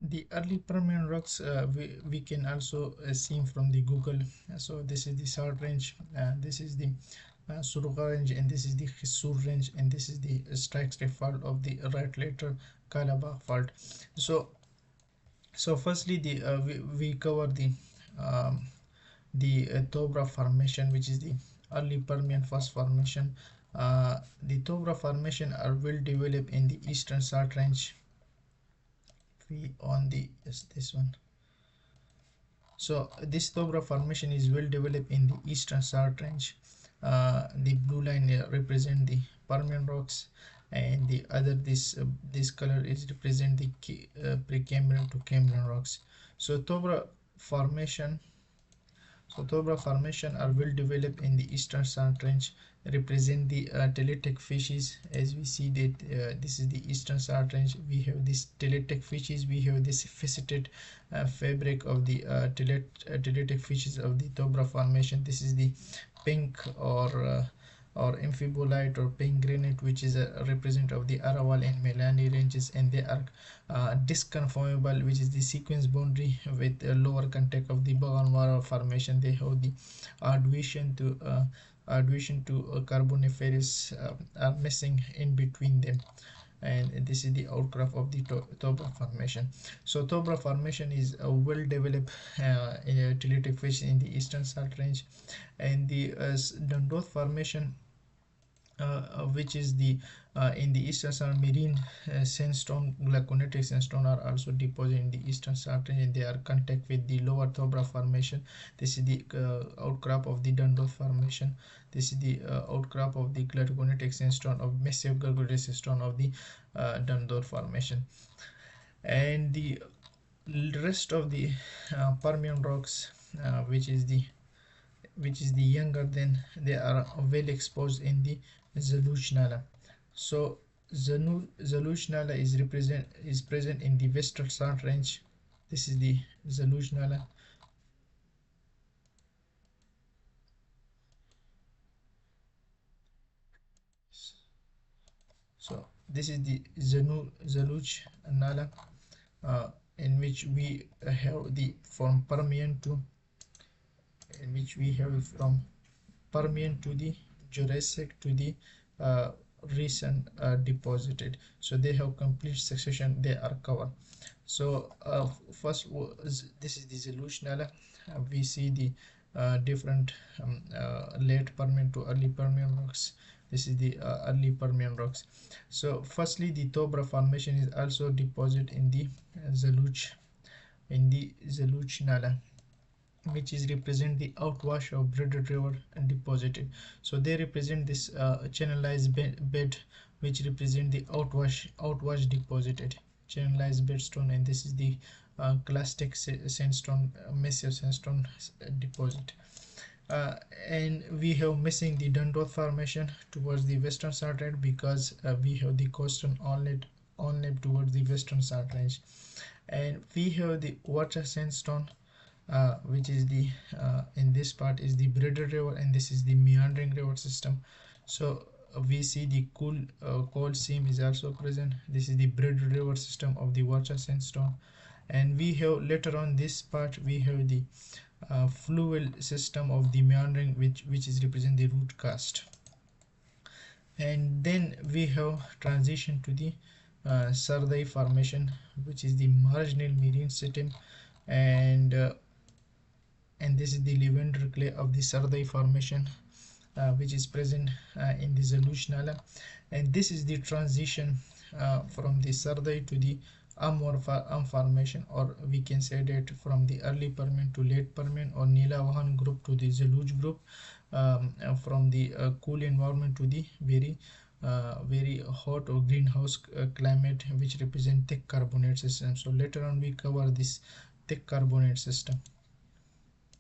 The early Permian rocks we can also see from the Google. So this is the Salt range, this is the Suruga range, and this is the Hissur range, and this is the strike fault of the right lateral Calabar fault. So firstly we cover um, the Tobra formation, which is the early Permian first formation. The Tobra formation are well developed in the eastern Salt range. We on the is this one. So this Tobra formation is well developed in the eastern Salt range. The blue line represent the Permian rocks, and the other this color is represent the Precambrian to Cambrian rocks. So Tobra formation are well developed in the eastern Salt range, represent the teletic fishes. As we see that this is the eastern Salt range, we have this teletic fishes, we have this faceted fabric of the teletic fishes of the Tobra formation. This is the pink or amphibolite or pink granite, which is a represent of the Araval and Melani ranges, and they are disconformable, which is the sequence boundary with a lower contact of the Baganwara formation. They have the addition to carboniferous are missing in between them, and this is the outcrop of the Tobra formation. So Tobra formation is a well developed teletic fish in the eastern Salt range, and the Dundoth formation, which is the in the eastern Salt marine sandstone, glauconitic sandstone are also deposited in the eastern Salt range, and they are contact with the lower Tobra formation. This is the outcrop of the Dundoth formation. This is the outcrop of the glauconitic sandstone of massive glauconitic sandstone of the Dundoth formation. And the rest of the Permian rocks, which is the younger, then they are well exposed in the Zaluchnala. So Zaluchnala is present in the western Salt range. This is the Zaluchnala. So this is the Zaluchnala, in which we have the from Permian to in which we have from Permian to the Jurassic to the uh, recent deposited. So they have complete succession, they are covered. So first this is the Zaluchnala. We see the different late Permian to early Permian rocks. This is the early Permian rocks. So firstly the Tobra formation is also deposited in the Zaluchnala, which is represent the outwash of Braided River and deposited. So they represent this channelized bed, which represent the outwash deposited channelized bedstone, and this is the clastic sandstone, massive sandstone deposit. And we have missing the Dundoth formation towards the western Salt range, because we have the coastal onlap towards the western Salt range, and we have the water sandstone, which is the in this part is the Braided River, and this is the meandering river system. So we see the coal seam is also present. This is the Braided River system of the water sandstone, and we have later on this part we have the fluvial system of the meandering, which is represent the root cast. And then we have transition to the Sardai formation, which is the marginal marine system, and this is the Levander clay of the Sardai formation, which is present in the Zaluchnala, and this is the transition from the Sardai to the formation, or we can say that from the early Permian to late Permian or Nilavahan group to the Zaluj group, from the cool environment to the very hot or greenhouse climate, which represent thick carbonate system. So later on we cover this thick carbonate system.